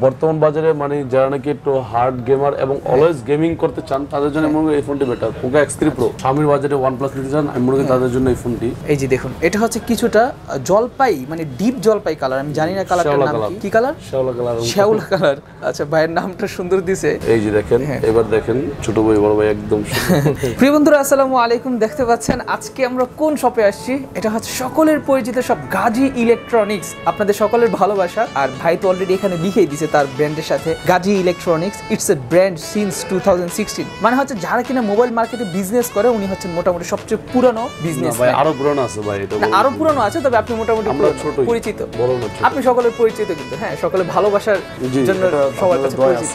বর্তমান বাজারে মানে যারা নাকি একটু হার্ড গেমার এবং অলওয়েজ গেমিং করতে চান তাদের জন্য মনে হয় এই ফোনটি বেটার। পোকো X3 Pro স্বামীর বাজারে OnePlus নিতে চান, আমি মনে করি তাদের জন্য এই ফোনটি। এই যে দেখুন, এটা হচ্ছে কিছুটা জলপাই মানে ডিপ জলপাই কালার, আমি জানি না কালারটার নাম কি কালার, শ্যাওলা কালার। শ্যাওলা কালার। আচ্ছা, ভাইয়ের নামটা সুন্দর দিছে। এই যে দেখেন, এবার দেখেন ছোট ভাই বড় ভাই একদম প্রিয় বন্ধুরা, আসসালামু আলাইকুম। দেখতে পাচ্ছেন আজকে আমরা কোন শপে আসছি, এটা হচ্ছে সকলের পরিচিত শপ গাজী ইলেকট্রনিক্স। আপনাদের সকলের ভালোবাসা, আর ভাই তো অলরেডি এখানে লিখেই দিয়েছে তার ব্র্যান্ডের সাথে Gazi electronics. It's a brand since 2016। মানে হচ্ছে যারা কিনা মোবাইল মার্কেটে বিজনেস করে উনি হচ্ছেন মোটামুটি সবচেয়ে পুরানো বিজনেস। ভাই আরো পুরানো আছে ভাই, এটা আরো পুরানো আছে, তবে আপনি মোটামুটি পরিচিত, আপনি সকলের পরিচিত কিন্তু। হ্যাঁ, সকলের ভালোবাসার জন্য সবার কাছে পরিচিত।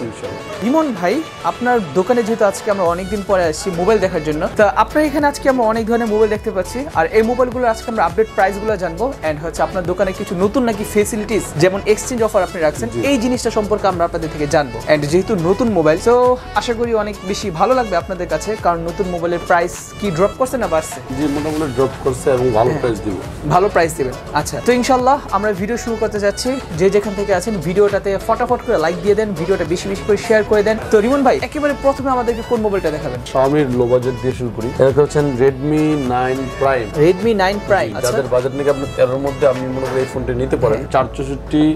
ইমন ভাই, আপনার দোকানে যেহেতু আজকে আমরা অনেকদিন পরে আসছি মোবাইল দেখার জন্য, তা আপনার এখানে আজকে আমরা অনেক ধরনের মোবাইল দেখতে পাচ্ছি, আর এই মোবাইলগুলো আজকে আমরা আপডেট প্রাইসগুলো জানবো। এন্ড হচ্ছে আপনার দোকানে কিছু নতুন নাকি ফেসিলিটিস যেমন এক্সচেঞ্জ অফার আপনি রাখছেন, এই জিনিসটা সম্পর্কে আমরা আপনাদের থেকে জানবো। এন্ড যেহেতু নতুন মোবাইল, তো আশা করি অনেক বেশি ভালো লাগবে আপনাদের কাছে, কারণ নতুন মোবাইলের প্রাইস কি ড্রপ করছে না বাড়ছে? জি, মোটামুটি ড্রপ করছে এবং ভালো প্রাইস দিব। ভালো প্রাইস দিবেন। আচ্ছা, তো ইনশাআল্লাহ আমরা ভিডিও শুরু করতে যাচ্ছি। যে যেখান থেকে আছেন ভিডিওটাতে ফটাফট করে লাইক দিয়ে দেন, ভিডিওটা বেশি বেশি করে শেয়ার করে দেন। তো রিমন ভাই, একেবারে প্রথমে আমাদেরকে কোন মোবাইলটা দেখাবেন? Xiaomi লো বাজেট দিয়ে শুরু করি। এটা হচ্ছে Redmi 9 Prime। Redmi 9 Prime, যাদের বাজেট নাকি আপনার 13 এর মধ্যে, আপনি মনে করেন এই ফোনটি নিতে পারেন। 464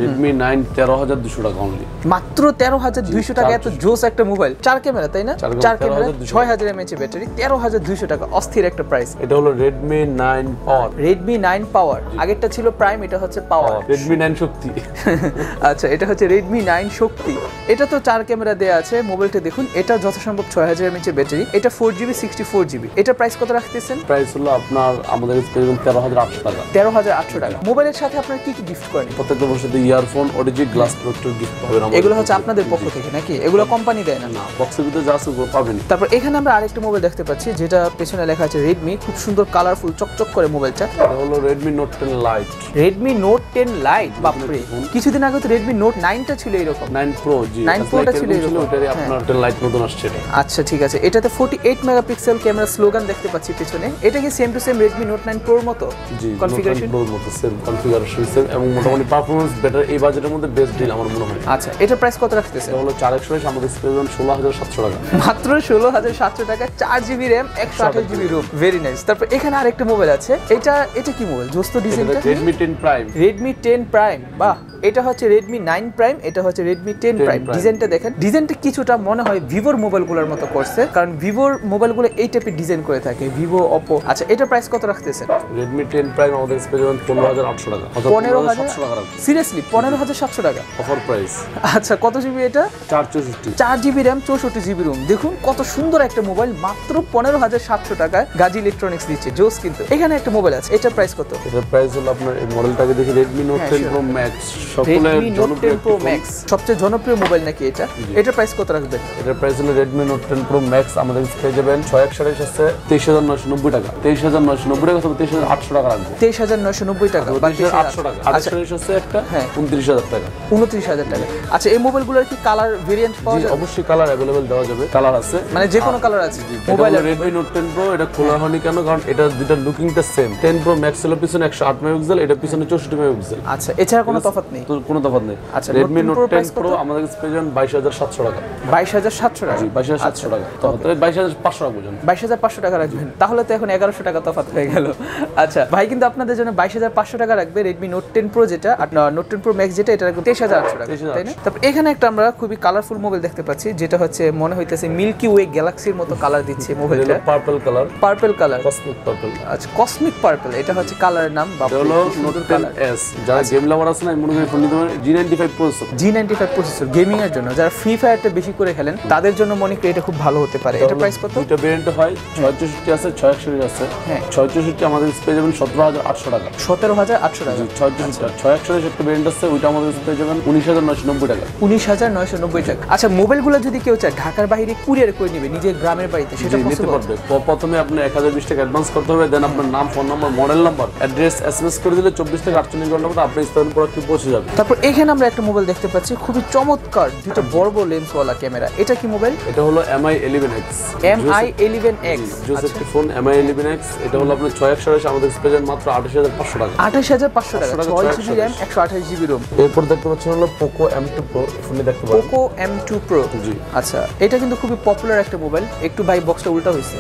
Redmi 9 13,200 টাকা অনলি, মাত্র 13,200 টাকা। এত জোস একটা মোবাইল, 4 ক্যামেরা, তাই না? 4 ক্যামেরা, 6000 mAh ব্যাটারি, 13,200 টাকা, অস্থির একটা প্রাইস। এটা হলো Redmi 9 Power। Redmi 9 Power, আগেরটা ছিল Prime, এটা হচ্ছে Power। Redmi 9 শক্তি। আচ্ছা, এটা হচ্ছে Redmi 9 শক্তি। এটা তো 4 ক্যামেরা দেয়া আছে। মোবাইলটা দেখুন, এটা যথাসম্ভব 6000 mAh ব্যাটারি, এটা 4GB 64GB। এটা প্রাইস কত রাখতেছেন? প্রাইস হলো আপনার আমাদের কাছে 13,800 টাকা। 13,800 টাকা। মোবাইলের সাথে আপনারা কি কি গিফট করেন? প্রত্যেকটা বছর earphone, OTG, glass protector gift পাবেন। এগুলো হচ্ছে আপনাদের পক্ষ থেকে নাকি? এগুলো কোম্পানি দেয় না? না, বক্সের ভিতরে যা আছে পাবেন। তারপর এখানে আমরা আরেকটা মোবাইল দেখতে পাচ্ছি, যেটা পেছনে লেখা আছে Redmi, খুব সুন্দর কালারফুল চকচক করে মোবাইলটা। এটা হলো Redmi Note 10 Lite। Redmi Note 10 Lite, বাপরে! কিছুদিন আগে তো Redmi Note 9 টা ছিল এরকম। 9 Pro, জি 9 Pro টা ছিল এরকম। ওটারই আপনার 10 Lite নতুন আসছে এটা। আচ্ছা, ঠিক আছে। এটাতে 48 মেগাপিক্সেল ক্যামেরা স্লোগান দেখতে পাচ্ছি পিছনে। এটা কি same to same Redmi Note 9 Pro এর মতো? জি, কনফিগারেশন Pro এর মতো সেম কনফিগারেশন সেম, এবং মোটামুটি পারফরম্যান্স বেটার। এই বাজেটের মধ্যে বেস্ট ডিল আমার মনে হয়। আচ্ছা, এটা প্রাইস কত রাখতেছেন? এটা হলো 4/1 আমাদের স্পেশাল 16,700 টাকা। মাত্র 16,700 টাকা, 4GB RAM, 128GB ROM। Very nice. তারপর এখানে আরেকটা মোবাইল আছে। এটা কি মোবাইল? জোস্ত ডিজাইনটা। Redmi 10 Prime। Redmi 10 Prime, বাহ! এটা হচ্ছে Redmi 9 Prime, এটা হচ্ছে Redmi 10 Prime। ডিজাইনটা দেখেন, ডিজাইনটা কিছুটা মনে হয় ভিভোর মোবাইলগুলোর মতো করছে, কারণ ভিভোর মোবাইলগুলো এই টাইপের ডিজাইন করে থাকে, ভিভো, অপো। আচ্ছা, এটা প্রাইস কত রাখতেছেন? Redmi 10 Prime আমাদের স্পেশাল 15,800 টাকা। 15,700 টাকা। সিরিয়াসলি 15,700 টাকা অফার প্রাইস। আচ্ছা, কত জিবি এটা? 464। 4GB RAM, 64GB ROM। দেখুন কত সুন্দর একটা মোবাইল, মাত্র 15,700 টাকায় গাজী ইলেকট্রনিক্স দিচ্ছে। জোস কিন্তু। এখানে একটা মোবাইল আছে, এটা প্রাইস কত? এটার প্রাইস হলো আপনার এই মডেলটাকে দেখি Redmi Note 10 Pro Max। Redmi Note 10 Pro Max সবচেয়ে জনপ্রিয় মোবাইল নাকি এটা? এটার প্রাইস কত রাখবেন? এটার প্রাইস হলো Redmi Note 10 Pro Max আমাদের কাছে পেয়ে যাবেন 6/1 আছে 23,990 টাকা। 23,990 টাকা অথবা 23,800 টাকা রাখবেন। 23,990 টাকা বা 23,800 টাকা। 28 আছে একটা 29,000 টাকা। 29,000 টাকা। আচ্ছা, এই মোবাইলগুলোর কি কালার ভেরিয়েন্ট পাওয়া যায়? অবশ্যই কালার अवेलेबल দেওয়া যাবে। কালার আছে, মানে যে কোনো কালার আছে মোবাইল। Redmi Note 10 Pro এটা খোলা হয়নি কেন? কারণ এটা দুটো লুকিংটা সেম। 10 Pro Max হলো পিছনে 108 মেগাপিক্সেল, এটা পিছনে 64 মেগাপিক্সেল। আচ্ছা, এছাড়া কোনো তফাৎ নেই? কোনো তফাৎ নেই। আচ্ছা, Redmi Note 10 Pro আমাদের কাছে পেয়ে যাবেন 22,700 টাকা। 22,700 টাকা? 22,700 টাকা। তবে 22,500 টাকা পর্যন্ত। 22,500 টাকা রাখবেন, তাহলে তো এখন 1,100 টাকা তফাৎ হয়ে গেল। আচ্ছা, ভাই কিন্তু আপনাদের জন্য 22,500 টাকা রাখবে। Redmi Note 10 Pro যেটা, আর Note 10 Pro Max যেটা, এটা রাখবে 23,800 টাকা, তাই না? তারপর এখানে একটা আমরা খুবই কালারফুল মোবাইল দেখতে পাচ্ছি, যেটা হচ্ছে মনে হইতেছে মিল্কি ওয়ে গ্যালাক্সির মতো কালার দিচ্ছে মোবাইলটা। Purple colour. Purple colour, cosmic purple. আচ্ছা, কসমিক পার্পল, এটা হচ্ছে কালারের নাম। হলো Note 10s। যারা গেম লাভার আছে না, মনে করি ফোন নিতে পারেন। G95 processor. G95 processor gaming এর জন্য, যারা ফ্রি ফায়ারটা বেশি করে খেলেন তাদের জন্য মনে করি এটা খুব ভালো হতে পারে। এটা প্রাইস কত? দুটো ভেরিয়েন্ট হয়, 664 আছে, 661 আছে। হ্যাঁ, 664 আমাদের পেয়ে যাবেন 17,800 টাকা। 17,800 টাকা। 661 একটা ভেরিয়েন্ট আছে, ওইটা আমাদের পেয়ে যাবেন 19,990 টাকা। 19,990 টাকা। আচ্ছা, মোবাইলগুলো যদি কেউ চায় ঢাকার বাইরে কুরিয়ার করে নেবে নিজের গ্রামের বাড়িতে, সেটা নিতে পারবে। প্রথমে আপনি 1,020 টাকা অ্যাডভান্স করতে হবে, দেন আপনার নাম, phone number, model number, address SMS করে দিলে 24 থেকে 48 ঘন্টার মধ্যে আপনার স্থানীয় প্রোডাক্ট পৌঁছে যাবে। যাবে। তারপর এখানে আমরা একটা মোবাইল দেখতে পাচ্ছি, খুবই চমৎকার দুটো বড় বড় লেন্সওয়ালা ক্যামেরা। এটা কি মোবাইল? এটা হলো MI11X। MI11X জোস একটি ফোন MI11X। এটা হলো আপনার 6/128 আমাদের স্পেজের মাত্র 28,500 টাকা। 28,500 টাকা, 6GB RAM 128GB ROM। এরপর দেখতে পাচ্ছেন হলো Poco M2 Pro। ফোনটি দেখতে পাচ্ছেন Poco M2 Pro। জি আচ্ছা, এটা কিন্তু খুবই পপুলার একটা মোবাইল। একটু ভাই বক্সটা উল্টা হইছে।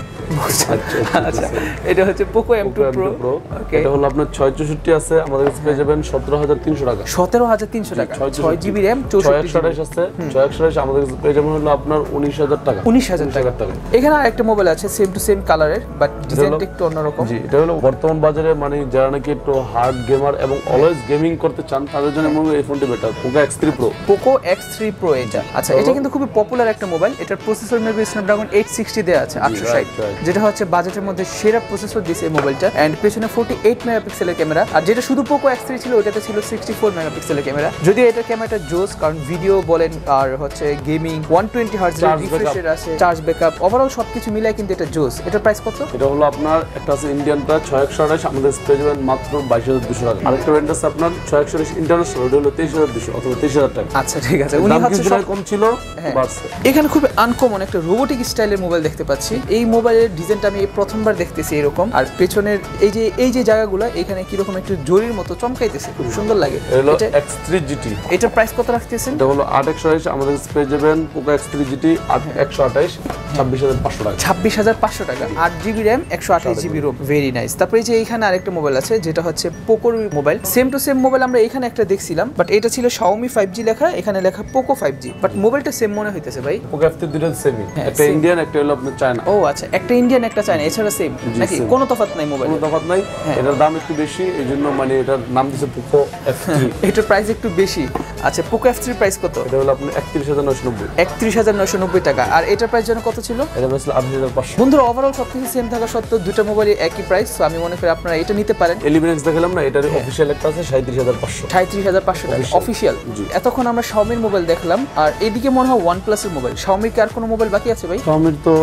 আচ্ছা, এটা হচ্ছে Poco M2 Pro। এটা হলো আপনার 664 আছে আমাদের কাছে পেয়ে যাবেন 17,300 টাকা। 17,300 টাকা, 6GB RAM 64GB আছে। 6/128 আমাদের কাছে পেয়ে যাবেন হলো আপনার 19,000 টাকা। 19,000 টাকা। এখানে আরেকটা মোবাইল আছে সেম টু সেম কালারের, বাট ডিজাইনটা একটু অন্যরকম। জি, এটা হলো বর্তমান বাজারে মানে যারা নাকি একটু হার্ড গেমার এবং অলওয়েজ গেমিং করতে চান তাদের জন্য মনে হয় এই ফোনটি better. Poco X3 Pro। Poco X3 Pro এটা। আচ্ছা, এটা কিন্তু খুবই পপুলার একটা মোবাইল। এটার প্রসেসর মেবি Snapdragon 860 দেয়া আছে, 860, যেটা হচ্ছে বাজেটের মধ্যে সেরা প্রসেসর দিয়েছে এই মোবাইলটা। এন্ড পেছনে 48 মেগাপিক্সেলের ক্যামেরা, আর যেটা শুধু Poco X3 ছিল ওটাতে ছিল 64 মেগাপিক্সেলের ক্যামেরা। যদিও এটার ক্যামেরাটা জোস, কারণ ভিডিও বলেন আর হচ্ছে গেমিং 120 হার্টজ রিফ্রেশ আছে, চার্জ ব্যাকআপ, ওভারঅল সবকিছু মিলাই কিন্তু এটা জোস। এটার প্রাইস কত? এটা হলো আপনার একটা আছে ইন্ডিয়ানটা 6/128 আমাদের পেয়ে যাবেন মাত্র 22,200 টাকা। আরেকটা ব্র্যান্ড আছে আপনার 6/128 ইন্টারন্যাশনাল, ওটা হলো 23,200 অথবা 23,000 টাকা। আচ্ছা ঠিক আছে, উনি হচ্ছে সব কম ছিল বাড়ছে। এখানে খুব আনকমন একটা রোবোটিক স্টাইলের মোবাইল দেখতে পাচ্ছি। এই মোবাইলের ডিজাইনটা আমি এই প্রথমবার দেখতেছি এরকম, আর পেছনের এই যে জায়গাগুলো এখানে কি রকম একটু জরির মতো চমকাইতেছে, খুব সুন্দর লাগে। এটা X3 GT। এটার প্রাইস কত রাখতেছেন? এটা হলো 8/128 আমাদের পেয়ে যাবেন Poco X3 GT 8/128 26,500 টাকা। 26,500 টাকা, 8GB RAM 128GB ROM, very nice. তারপরে যে এইখানে আরেকটা মোবাইল আছে যেটা হচ্ছে পোকোর mobile. Same to same mobile আমরা এখানে একটা দেখছিলাম, বাট এটা ছিল Xiaomi 5G লেখা, এখানে লেখা Poco 5G, বাট মোবাইলটা সেম মনে হইতেছে ভাই। Poco F3 দুটো সেমই, একটা ইন্ডিয়ান একটা হলো আপনার চায়না। ও আচ্ছা, একটা ইন্ডিয়ান একটা চায়না, এছাড়া সেম নাকি? কোনো তফাৎ নাই মোবাইল? কোনো তফাৎ নাই। এটার দাম একটু বেশি, এইজন্য মানে এটার নাম দিয়েছে Poco F3। এটার প্রাইস একটু বেশি। আচ্ছা, Poco F3 প্রাইস কত? এটা হলো আপনার 31,990। 31,990 টাকা। আর এটার প্রাইস যেন কত ছিল? এটা ছিল 28,500। বন্ধুরা, ওভারঅল সবকিছু সেম থাকা সত্ত্বেও দুটো মোবাইলের একই প্রাইস, তো আমি মনে করি আপনারা এটা নিতে পারেন। 11X দেখালাম না, এটার অফিশিয়াল একটা আছে 37,500। 37,500 টাকা অফিশিয়াল। এতক্ষণ আমরা Xiaomi এর মোবাইল দেখলাম, আর এদিকে মনে হয় OnePlus এর মোবাইল। Xiaomi কি আর কোনো মোবাইল বাকি আছে ভাই? Xiaomi তো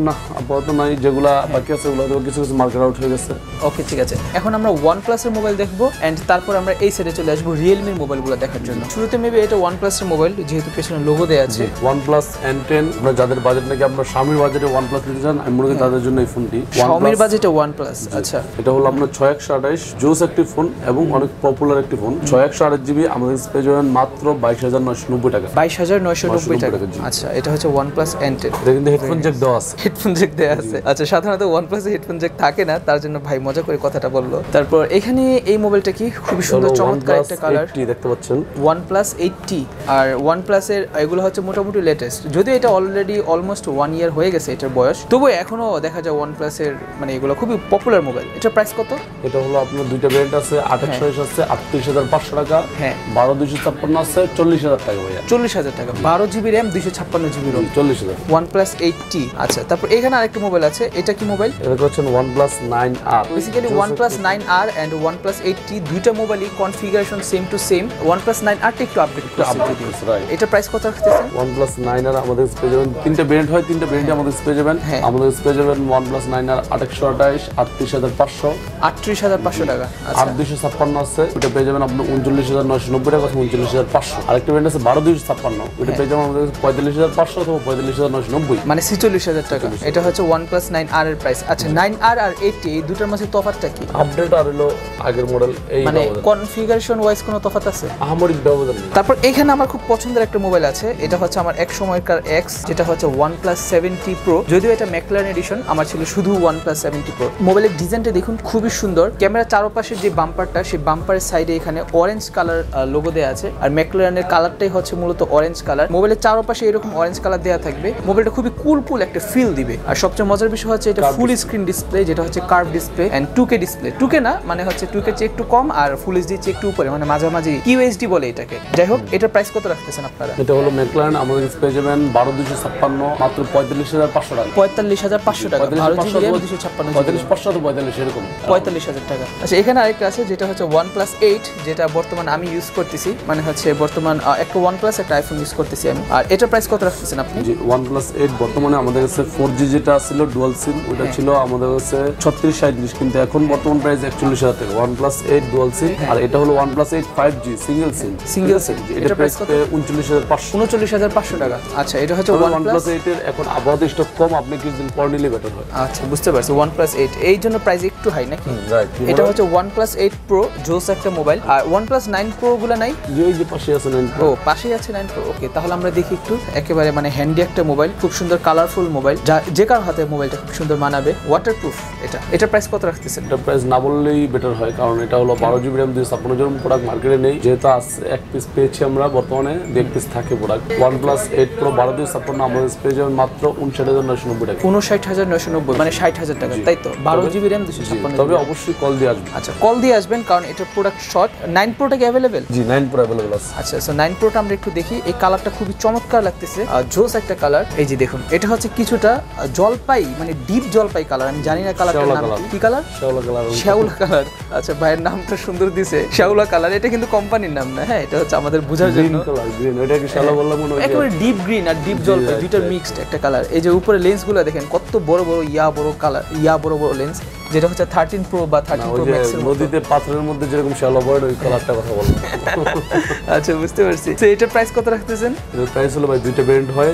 না, আপাতত নাই। যেগুলা বাকি আছে ওগুলো কিছু কিছু মার্কেট আউট হয়ে গেছে। ওকে ঠিক আছে, এখন আমরা OnePlus এর মোবাইল দেখবো, এন্ড তারপর আমরা এই সাইডে চলে আসবো Realme এর মোবাইলগুলো দেখার জন্য। শুরুতে মেবি এটা OnePlus এর মোবাইল, যেহেতু পেছনে লোগো দেয়া আছে। OnePlus N10, আমরা যাদের বাজেট নাকি আপনার Xiaomi বাজেটে OnePlus নিতে চান, আমি মনে করি তাদের জন্য এই ফোনটি। Xiaomi এর বাজেটে OnePlus। আচ্ছা, এটা হলো আপনার 6/128 জোস একটি ফোন এবং অনেক পপুলার একটি ফোন। 6/128GB আমাদের পেয়ে যাবেন মাত্র 22,990 টাকা। 22,990 টাকা। আচ্ছা, এটা হচ্ছে OnePlus N10। এটা কিন্তু হেডফোন জ্যাক দেওয়া আছে। হেডফোন জ্যাক দেওয়া আছে। আচ্ছা, সাধারণত OnePlus এ হেডফোন জ্যাক থাকে না, তার জন্য ভাই মজা করে কথাটা বললো। তারপর এখানে এই মোবাইলটা কি খুব সুন্দর চমৎকার একটা কালার, দেখতে পাচ্ছেন OnePlus 8T। আর OnePlus এর এগুলো হচ্ছে মোটামুটি লেটেস্ট, যদিও এটা অলরেডি অলমোস্ট 1 ইয়ার হয়ে গেছে এটার বয়স, তবুও এখনো দেখা যায় OnePlus এর মানে এগুলো খুবই পপুলার মোবাইল। এটার প্রাইস কত? এটা হলো আপনার দুইটা ভেরিয়েন্ট আছে, 8/128 আছে 38,500 টাকা, হ্যাঁ 12,256 আছে 40,000 টাকা ভাইয়া। 40,000 টাকা, 12GB RAM 256GB ROM, 40,000। OnePlus 8T। আচ্ছা, তারপর এখানে আরেকটা মোবাইল আছে, এটা কি মোবাইল? এটা হচ্ছে OnePlus 9R। Basically OnePlus 9R and OnePlus 8T দুইটা মোবাইলই configuration same to same. OnePlus 9R টা একটু আপডেট করছে। এটা প্রাইস কত রাখতেছেন? OnePlus 9R আমাদের পেয়ে যাবেন, তিনটা ভেরিয়েন্ট হয়, তিনটা ভেরিয়েন্ট আমাদের পেয়ে যাবেন। আমাদের পেয়ে যাবেন OnePlus 9R 8/128 38,500, 38,500 টাকা। আচ্ছা, 8,256 আছে, এটা পেয়ে যাবেন আপনি 39,990 টাকা অথবা 39,500। আরেকটা ভেরিয়েন্ট আছে 12,256, এটা পেয়ে যাবেন আমাদের 45,500 অথবা 45,990, মানে 46,000 টাকা। এটা হচ্ছে OnePlus 9R এর প্রাইস। আচ্ছা, 9R আর 8T এই দুটোর মধ্যে তফাৎটা কি? আপডেট আর হলো আগের মডেল, এই মানে কনফিগারেশন ওয়াইজ কোনো তফাৎ আছে? আহামরি ব্যবধান নেই। তারপর এখানে আমার খুব পছন্দের একটা মোবাইল আছে, এটা হচ্ছে আমার এক সময়কার X, যেটা হচ্ছে OnePlus 7T Pro। যদিও এটা ম্যাকলারেন এডিশন, আমার ছিল শুধু OnePlus 7T Pro। মোবাইলের ডিজাইনটা দেখুন, খুবই সুন্দর। ক্যামেরা চারপাশের যে বাম্পারটা, সেই বাম্পারের সাইডে এখানে অরেঞ্জ কালার লোগো দেওয়া আছে, আর ম্যাকলারেনের কালারটাই হচ্ছে মূলত অরেঞ্জ কালার। মোবাইলের চারপাশে এরকম অরেঞ্জ কালার দেওয়া থাকবে, মোবাইলটা খুবই কুল একটা ফিল দিবে। আর সবচেয়ে মজার বিষয় হচ্ছে এটা ফুল স্ক্রিন ডিসপ্লে, যেটা হচ্ছে curve display and 2K display. 2K না, মানে হচ্ছে 2K চেয়ে একটু কম, আর ফুল এইচডি চেয়ে একটু উপরে, মানে মাঝামাঝি QHD বলে এটাকে। যাই হোক, এটার প্রাইস কত রাখতেছেন আপনারা? এটা হলো ম্যাকলারেন, আমাদের কাছে পেয়ে যাবেন 12256 মাত্র 45500 টাকা। 45500 টাকা, 12GB RAM 256 45500 তো 45 এরকম 45000 টাকা। আচ্ছা, এখানে আরেকটা আছে যেটা হচ্ছে OnePlus 8, যেটা বর্তমানে আমি ইউজ করতেছি, মানে হচ্ছে বর্তমান একটা OnePlus একটা আইফোন ইউজ করতেছি আমি। আর এটার প্রাইস কত রাখতেছেন আপনি? জি, OnePlus 8 বর্তমানে আমাদের কাছে 4G যেটা ছিল ডুয়াল সিম, ওটা ছিল আমাদের কাছে 3637, কিন্তু এখন বর্তমান প্রাইস 41000 টাকা। OnePlus 8 ডুয়াল সিম, আর এটা হলো OnePlus 8 5G সিঙ্গেল সিম। এটা প্রাইস কত? 39500 টাকা। আচ্ছা, এটা হচ্ছে OnePlus 8 এর এখন আপাতত স্টক কম, আপনি কিছুদিন পর নিলে বেটার হয়। আচ্ছা, বুঝতে পারছি। OnePlus 8 এই জন্য প্রাইস একটু হাই নাকি? রাইট। এটা হচ্ছে OnePlus 8 Pro, জোস একটা মোবাইল। আর OnePlus 9 Pro গুলো নাই? এই যে পাশে আছে 9 Pro। ও, পাশেই আছে 9 Pro। ওকে, তাহলে আমরা দেখি একটু। একেবারে মানে হ্যান্ডি একটা মোবাইল, খুব সুন্দর কালারফুল মোবাইল, যে কার হাতে মোবাইলটা খুব সুন্দর মানাবে। ওয়াটারপ্রুফ এটা প্রাইস কত রাখতেছেন? এটা প্রাইস না বললেই বেটার হয়, কারণ এটা হলো 12GB RAM 256GB প্রোডাক্ট মার্কেটে নেই, যেহেতু এক পিস পেয়েছি আমরা বর্তমানে, 2 পিস থাকে প্রোডাক্ট। OnePlus 8 Pro 12/256 আমাদের পেয়ে যাবেন মাত্র 59990 টাকা। 59990, মানে 60000 টাকা, তাই তো? 12GB RAM 256। তবে অবশ্যই কল দিয়ে আসবেন। আচ্ছা, কল দিয়ে আসবেন, কারণ এটা প্রোডাক্ট শর্ট। 9 Proটা কি अवेलेबल? জি, 9 Pro अवेलेबल আছে। আচ্ছা, সো 9 Proটা আমরা একটু দেখি। এই কালারটা খুবই চমৎকার লাগতেছে, জোস একটা কালার। এই যে দেখুন, এটা হচ্ছে কিছুটা জলপাই, মানে ডিপ জলপাই কালার। আমি জানি না কালারটার নাম কি কালার? শ্যাওলা কালার। আচ্ছা, ভাইয়ের নামটা সুন্দর দিছে, শ্যাওলা কালার। এটা কিন্তু কোম্পানির নাম না, হ্যাঁ, এটা হচ্ছে আমাদের বোঝার জন্য। গ্রিন, এটা কি শ্যাওলা বললাম মনে হয়? একেবারে ডিপ গ্রিন আর ডিপ জলপাই দুইটার মিক্সড একটা কালার। এই যে উপরে লেন্সগুলো দেখেন, কত বড় বড় বড় কালার, বড় বড় লেন্স, যেটা হচ্ছে 13 Pro বা 13 Pro Max এর নদীতে পাথরের মধ্যে যেরকম শ্যাওলা পড়ে ওই কালারটা কথা বললাম। আচ্ছা, বুঝতে পারছি। তো এটার প্রাইস কত রাখতেছেন? এর প্রাইস হলো ভাই দুইটা ভেরিয়েন্ট হয়।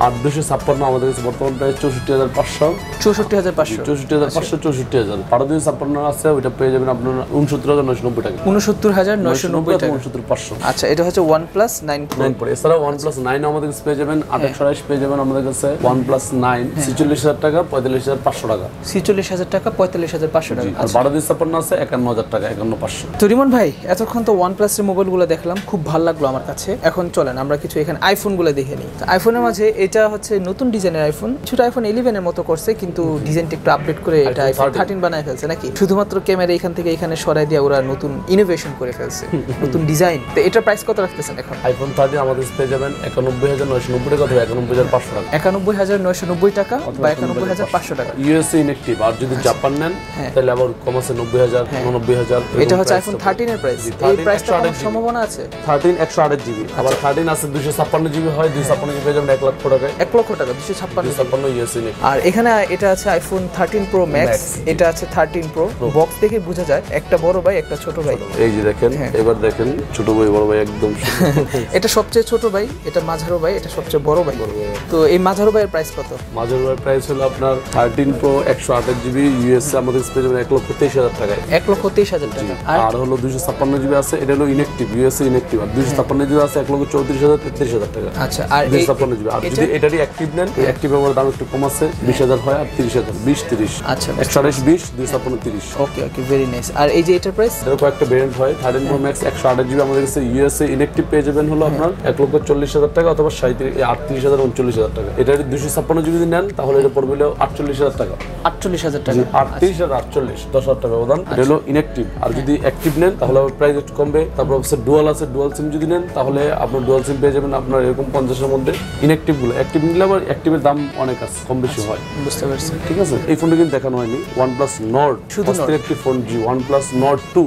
8256 আমাদের কাছে বর্তমান প্রাইস 64500। 64500 64500 1256 আছে, ওটা পেয়ে যাবেন আপনারা 69990 টাকা। 69990 টাকা, 69500। আচ্ছা, এটা হচ্ছে OnePlus 9 Pro। এছাড়া OnePlus 9 আমাদের কাছে পেয়ে যাবেন 2828 পেয়ে যাবেন আমাদের কাছে। OnePlus 9 46000 টাকা, 45500 টাকা। 46000 টাকা, 45500 টাকা। আর 1256 আছে 51000 টাকা, 51500। তো রিমন ভাই, এতক্ষণ তো OnePlus এর মোবাইলগুলো দেখলাম, খুব ভালো লাগলো আমার কাছে। এখন চলেন আমরা কিছু এখানে আইফোনগুলো দেখে নিই। আইফোনের মাঝে এটা হচ্ছে নতুন ডিজাইনের আইফোন, ছোট আইফোন 11 এর মতো করছে, কিন্তু ডিজাইনটা একটু আপডেট করে এটা আইফোন 13 বানায় ফেলছে নাকি? শুধুমাত্র ক্যামেরা এখান থেকে এখানে সরাই দিয়ে ওরা নতুন ইনোভেশন করে ফেলছে, নতুন ডিজাইন। তো এটার প্রাইস কত রাখতেছেন এখন? আইফোন 13 আমাদের পেয়ে যাবেন 91990 টাকা অথবা 91500 টাকা। 91990 টাকা বা 91500 টাকা। USA inactive. আর যদি জাপান নেন তাহলে আবার কম আছে 90000, 99000। এটা হচ্ছে আইফোন 13 এর প্রাইস। এই প্রাইসটা কমার সম্ভাবনা আছে? 13 128GB, আবার 13 আছে 256GB হয়, 256GB পেয়ে যাবেন 1 লক্ষ টাকায়। 1 লক্ষ টাকা, 256 ইউএসএ। আর এখানে এটা আছে আইফোন 13 Pro Max, এটা আছে 13 Pro। বক্স দেখে বোঝা যায় একটা বড় ভাই একটা ছোট ভাই। এই যে দেখেন, এবার দেখেন ছোট ভাই বড় ভাই একদম। এটা সবচেয়ে ছোট ভাই, এটা মাঝারো ভাই, এটা সবচেয়ে বড় ভাই। তো এই মাঝারো ভাইয়ের প্রাইস কত? মাঝারো ভাইয়ের প্রাইস হলো আপনার 13 Pro 128GB ইউএসএ আমাদের পেয়ে যাবেন 1,23,000 টাকায়। 1,23,000 টাকা। আর হলো 256GB আছে, এটা হলো ইনঅ্যাক্টিভ, ইউএসএ ইনঅ্যাক্টিভ। আর 256GB আছে 1,34,000, 33,000 টাকা। আচ্ছা, আর 256GB। আর যদি এটারই অ্যাক্টিভ নেন, অ্যাক্টিভের দাম একটু কম আছে, 20000 হয় আর 30,000, 20-30। আচ্ছা, 128 20 256 30। ওকে ওকে, ভেরি নাইস। আর এই যে এটার প্রাইস? এর কয়েকটা ভেরিয়েন্ট হয়। 13 Pro Max 128GB আমাদের কাছে ইউএসএ ইনঅ্যাক্টিভ পেয়ে যাবেন হলো আপনার 1,40,000 টাকা অথবা 38,000 39,000 টাকা। এটার 256GB যদি নেন তাহলে এটা পড়বে হলো 48,000 টাকা। 48,000 টাকা, 38 আর 48 10,000 টাকা ব্যবধান। এটা হলো ইনঅ্যাক্টিভ। আর যদি অ্যাক্টিভ নেন তাহলে প্রাইস একটু কমবে। তারপর হচ্ছে ডুয়াল আছে, ডুয়াল সিম যদি নেন তাহলে আপনার ডুয়াল সিম পেয়ে যাবেন আপনার এরকম 50 এর মধ্যে। ইনঅ্যাক্টিভ গুলো, অ্যাক্টিভ নিলে আবার অ্যাক্টিভের দাম অনেক আছে, কম বেশি হয়। বুঝতে পারছি, ঠিক আছে। এই ফোনটা কিন্তু দেখানো হয়নি, OnePlus Nord, শুধু একটি ফোন। জি, OnePlus Nord 2,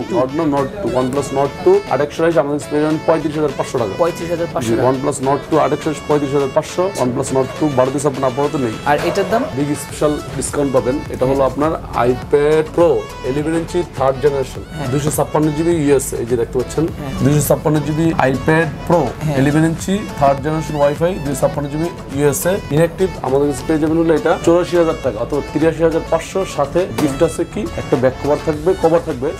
Nord 2, OnePlus Nord 2 828 আমাদের পেয়ে যাবেন 35,500 টাকা। 35,500। OnePlus Nord 2 828 35,500। OnePlus Nord 2 12,000 আপাতত নেই। আর এটার দাম বিগ স্পেশাল ডিসকাউন্ট পাবেন। এটা হলো আপনার iPad Pro 11 ইঞ্চি 3rd জেনারেশন, 256GB ইউএসএ। এই যে দেখতে পাচ্ছেন 256GB iPad Pro 11 ইঞ্চি 3rd generation wifi, 256GB USA inactive আমাদের কাছে পেয়ে যাবেন হলো এটা 84,000 টাকা অথবা 83,500। সাথে গিফট আছে কি, একটা ব্যাক কভার থাকবে,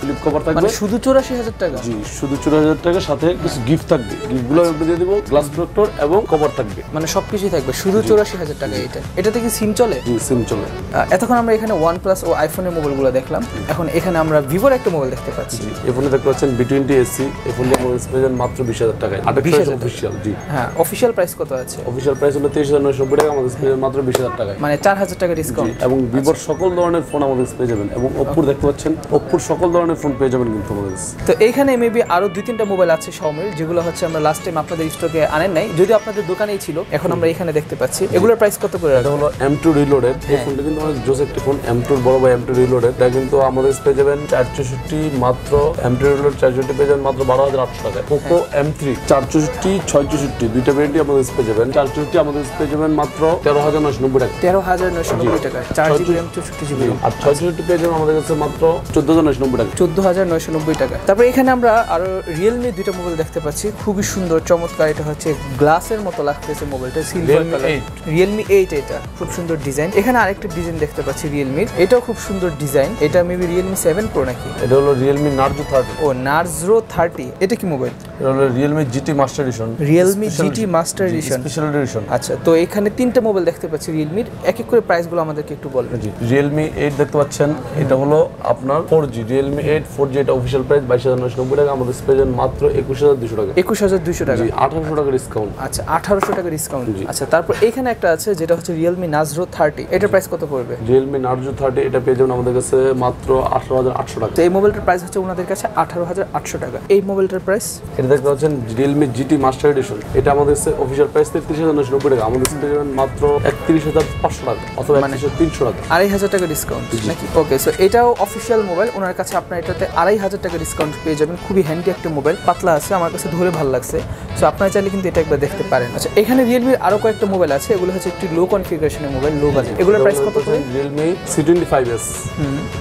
ফ্লিপ কভার থাকবে। মানে শুধু 84,000 টাকা? জি, শুধু 84,000 টাকা, সাথে কিছু গিফট থাকবে। গিফটগুলো আমরা দিয়ে দেব, গ্লাস প্রোটেক্টর এবং কভার থাকবে, মানে সবকিছুই থাকবে শুধু 84,000 টাকা। এটাতে কি সিম চলে? জি, সিম চলে। এতক্ষণ আমরা এখানে OnePlus ও iPhone আইফোনের মোবাইলগুলো দেখলাম, এখন এখানে আমরা ভিভোর একটা মোবাইল দেখতে পাচ্ছি। এই ফোনে দেখতে পাচ্ছেন B20 SE, এই ফোনের মোবাইল পেয়ে মাত্র 20,000 টাকায়। 28 অফিশিয়াল। জি হ্যাঁ, অফিশিয়াল প্রাইস কত আছে? অফিশিয়াল প্রাইস হলো 23,990 টাকা, আমাদের পেয়ে মাত্র 20,000 টাকায়, মানে 4,000 টাকা ডিসকাউন্ট। এবং ভিভোর সকল ধরনের ফোন আমাদের পেয়ে যাবেন, এবং ওপ্পোর দেখতে পাচ্ছেন ওপ্পোর সকল ধরনের ফোন পেয়ে যাবেন কিন্তু আমাদের। তো এইখানে মেবি আরো 2-3টা মোবাইল আছে Xiaomi, যেগুলো হচ্ছে আমরা লাস্ট টাইম আপনাদের স্টকে আনেন নাই, যদিও আপনাদের দোকানেই ছিল, এখন আমরা এখানে দেখতে পাচ্ছি। এগুলোর প্রাইস কত করে? এটা হলো M2 রিলোডেড। এই ফোনটা কিন্তু অনেক জোস একটি ফোন, M2 বড় ভাই M2 রিলোডেড। এটা কিন্তু আমাদের পেয়ে যাবেন 464 মাত্র, M2 রিলোড 464 পেয়ে যাবেন মাত্র 12,800 টাকায়। Poco M3 464 664 দুইটা ভেরিয়েন্টই আমাদের পেয়ে যাবেন। 464 আমাদের পেয়ে যাবেন মাত্র 13,990 টাকা। 13,990 টাকা 4GB RAM 64GB, আর 664 পেয়ে যাবেন আমাদের কাছে মাত্র 14,990 টাকা। 14,990 টাকা। তারপর এখানে আমরা আরো Realme দুইটা মোবাইল দেখতে পাচ্ছি, খুবই সুন্দর চমৎকার। এটা হচ্ছে গ্লাসের মতো লাগতেছে মোবাইলটা, সিলভার কালার। Realme 8 এটা খুব সুন্দর ডিজাইন। এখানে আরেকটা ডিজাইন দেখতে পাচ্ছি Realme, এটাও খুব সুন্দর ডিজাইন। এটা মেবি Realme 7 Pro নাকি? এটা হলো Realme Narzo 30। ও Narzo 30, এটা কি মোবাইল? এটা হলো Realme GT Master Edition। Realme GT Master Edition special edition. আচ্ছা, তো এখানে 3টা মোবাইল দেখতে পাচ্ছি Realme, এক এক করে প্রাইসগুলো আমাদেরকে একটু বলবেন। জি, Realme 8 দেখতে পাচ্ছেন, এটা হলো আপনার 4G Realme 8 4G, এটা অফিশিয়াল প্রাইস 22,990 টাকা, আমাদের পেয়ে যাবেন মাত্র 21,200 টাকা। 21,200 টাকা। জি, 1,800 টাকা ডিসকাউন্ট। আচ্ছা, 1,800 টাকা ডিসকাউন্ট। আচ্ছা, তারপর এখানে একটা আছে যেটা হচ্ছে Realme Narzo 30, এটার প্রাইস কত পড়বে? Realme Narzo 30 এটা পেয়ে যাবেন আমাদের কাছে মাত্র 18,800 টাকা। তো এই মোবাইলটার প্রাইস হচ্ছে ওনাদের কাছে 18,800 টাকা। এই মোবাইলটার প্রাইস এটা দেখতে পাচ্ছেন Realme GT Master Edition, এটা আমাদের অফিশিয়াল প্রাইস 33,990 টাকা, আমাদের পেয়ে যাবেন মাত্র 31,500 টাকা অথবা 31,300 টাকা, 2,500 টাকা ডিসকাউন্ট নাকি? ওকে, সো এটাও অফিশিয়াল মোবাইল, ওনার কাছে আপনার এটাতে 2,500 টাকা ডিসকাউন্ট পেয়ে যাবেন। খুবই হ্যান্ডি একটা মোবাইল, পাতলা আছে, আমার কাছে ধরে ভালো লাগছে। সো আপনারা চাইলে কিন্তু এটা একবার দেখতে পারেন। আচ্ছা, এখানে Realme আরো কয়েকটা মোবাইল আছে, এগুলো হচ্ছে একটু লো কনফিগারেশনের মোবাইল, লো বাজেট। এগুলোর প্রাইস কত করে? Realme C25s,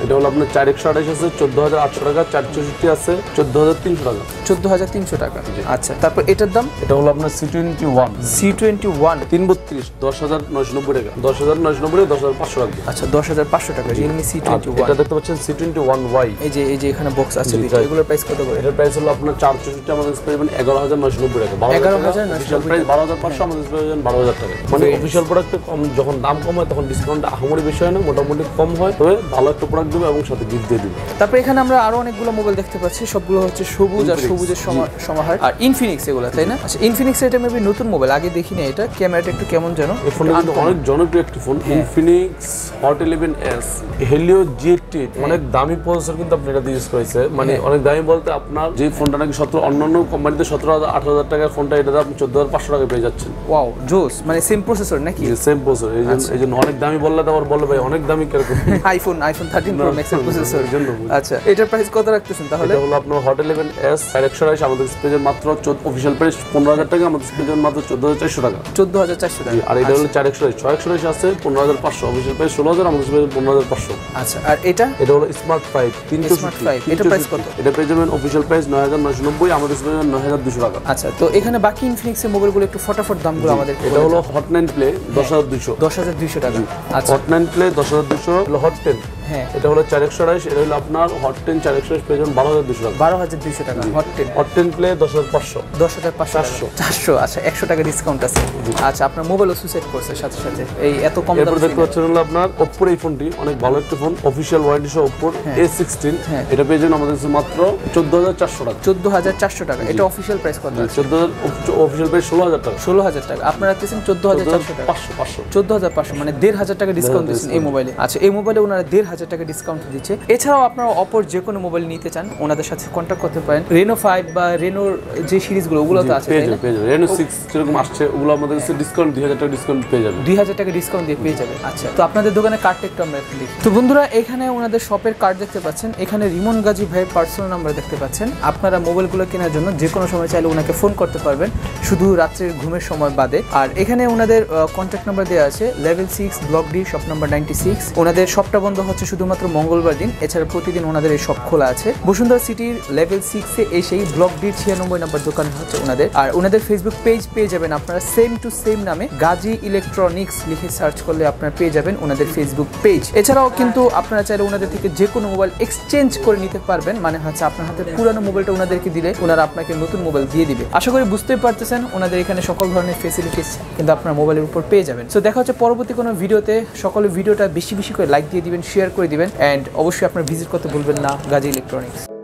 এটা হলো আপনার 428 আছে 14,800 টাকা, 464 আছে 14,300 টাকা। 14,300 টাকা। আচ্ছা, তারপর এটার দাম? এটা হলো আপনার C21 332 10,990 টাকা, 10,990 10,500 টাকা। আচ্ছা, 10,500 টাকা Realme C21। এটা দেখতে পাচ্ছেন C21Y, এই যে এখানে বক্স আছে দুটো, এগুলোর প্রাইস কত করে? এটার প্রাইস হলো আপনার 464 আমাদের পেয়ে 11,990 টাকা, 11,990 প্রাইস 12,500 আমাদের পেয়ে 12,000 টাকা। মানে অফিশিয়াল প্রোডাক্টে কম, যখন দাম কম হয় তখন ডিসকাউন্ট আহামরি বেশি হয় না, মোটামুটি কম হয়, তবে ভালো একটা প্রোডাক্ট দেবে এবং সাথে গিফট দিয়ে দিবে। তারপর এখানে আমরা আরো অনেকগুলো মোবাইল দেখতে পাচ্ছি, সবগুলো হচ্ছে সবুজ আর সবুজের সমাহার, আর Infinix এগুলো, তাই না? আচ্ছা, Infinix এটা মেবি নতুন মোবাইল, আগে দেখিনি। এটা ক্যামেরাটা একটু কেমন জানো? এই ফোনটা কিন্তু অনেক জনপ্রিয় একটি phone, Infinix HOT11s Helio G88, অনেক দামি প্রসেসর কিন্তু আপনি এটা ইউজ করেছে, মানে অনেক দামি বলতে আপনার যে ফোনটা নাকি অন্যান্য কোম্পানিতে 17,000-18,000 টাকার ফোনটা এটাতে আপনি 14,500 টাকা পেয়ে যাচ্ছেন। ওয়াও, জোস, মানে সেম প্রসেসর নাকি? সেম প্রসেসর, এই জন্য অনেক দামি বললে তো আবার বলে ভাই অনেক দামি কিরকম। আইফোন 13 Pro Max এর প্রসেসর এর জন্য। আচ্ছা, এটার প্রাইস কত রাখতেছেন তাহলে? এটা হলো আপনার HOT11s 128 আমাদের পেজের মাত্র অফিশিয়াল প্রাইস 15,000 টাকা, আমাদের পেজের মাত্র 14,400 টাকা। 14,400 টাকা। আর এটা হলো 428 আছে 15,500, অফিশিয়াল প্রাইস 16,000, আমাদের পেজের 15,500। আচ্ছা, আর এটা হলো স্মার্ট 5 365, এটা প্রাইস কত? এটা পেয়ে যাবেন অফিশিয়াল প্রাইস 9,990, আমাদের পেজের 9,200 টাকা। আচ্ছা, তো এখানে বাকি Infinix এর মোবাইলগুলো একটু ফটাফট দামগুলো আমাদের। এটা হলো HOT9 Play 10,200, 10,200 টাকা। আচ্ছা, HOT9 Play 10,200 হলো Hot10। হ্যাঁ, এটা হলো 428, এটা হলো আপনার Hot10 428 পেয়ে যাবেন 12,200 টাকা। 12,200 টাকা Hot10 Play 10,500, 10,500, 400। আচ্ছা, 100 টাকা ডিসকাউন্ট আছে। আচ্ছা, আপনার মোবাইল সুসেট করছে সাথে সাথে, এই এত কম দামে দেখতে পাচ্ছেন হলো আপনার Oppo এই ফোনটি অনেক ভালো একটা ফোন, অফিশিয়াল ওয়ারেন্টি সহ Oppo A16, এটা পেয়ে যাবেন আমাদের কাছে মাত্র 14,400 টাকা। 14,400 টাকা। এটা অফিশিয়াল প্রাইস কত? 14,000 অফিশিয়াল প্রাইস 16,000 টাকা। 16,000 টাকা। আপনারা দিচ্ছেন 14,400 টাকা। 14,500, মানে 1,500 টাকা ডিসকাউন্ট দিচ্ছেন এই মোবাইলে। আচ্ছা, এই মোবাইলে ওনারা 1,500 টাকা ডিসকাউন্ট দিচ্ছে। এছাড়াও আপনারা অপর যে কোনো মোবাইল নিতে চান ওনাদের সাথে কন্ট্যাক্ট করতে পারেন। Reno 5 বা Renoর যে সিরিজগুলো ওগুলো তো আছে, তাই না? পেয়ে যাবেন Reno 6 যেরকম আসছে ওগুলো আমাদের কাছে ডিসকাউন্ট 2,000 টাকা ডিসকাউন্ট পেয়ে যাবেন। 2,000 টাকা ডিসকাউন্ট দিয়ে পেয়ে যাবেন। আচ্ছা, তো আপনাদের দোকানে কার্ডটা একটু আমরা একটু দেখি। তো বন্ধুরা, এখানে ওনাদের শপের কার্ড দেখতে পাচ্ছেন, এখানে রিমন গাজী ভাইয়ের পার্সোনাল নাম্বার দেখতে পাচ্ছেন। আপনারা মোবাইলগুলো কেনার জন্য যে কোনো সময় চাইলে ওনাকে ফোন করতে পারবেন, শুধু রাত্রের ঘুমের সময় বাদে। আর এখানে ওনাদের কন্ট্যাক্ট নাম্বার দেওয়া আছে, level 6 block D shop number 96। ওনাদের শপটা বন্ধ হচ্ছে শুধুমাত্র মঙ্গলবার দিন, এছাড়া প্রতিদিন ওনাদের এই শপ খোলা আছে। বসুন্ধরা সিটির লেভেল 6 এ সেই ব্লক ডি 96 নম্বর দোকান হচ্ছে ওনাদের। আর ওনাদের ফেসবুক পেজ পেয়ে যাবেন আপনারা সেম টু সেম নামে, গাজী ইলেকট্রনিক্স লিখে সার্চ করলে আপনারা পেয়ে যাবেন ওনাদের ফেসবুক পেজ। এছাড়াও কিন্তু আপনারা চাইলে ওনাদের থেকে যে কোনো মোবাইল এক্সচেঞ্জ করে নিতে পারবেন, মানে হচ্ছে আপনার হাতে পুরানো মোবাইলটা ওনাদেরকে দিলে ওনারা আপনাকে নতুন মোবাইল দিয়ে দিবে। আশা করি বুঝতেই পারতেছেন ওনাদের এখানে সকল ধরনের ফেসিলিটিস কিন্তু আপনার মোবাইলের উপর পেয়ে যাবেন। সো দেখা হচ্ছে পরবর্তী কোনো ভিডিওতে। সকলে ভিডিওটা বেশি বেশি করে লাইক দিয়ে দিবেন, শেয়ার করে দিবেন, অ্যান্ড অবশ্যই আপনার ভিজিট করতে ভুলবেন না গাজী ইলেকট্রনিক্স।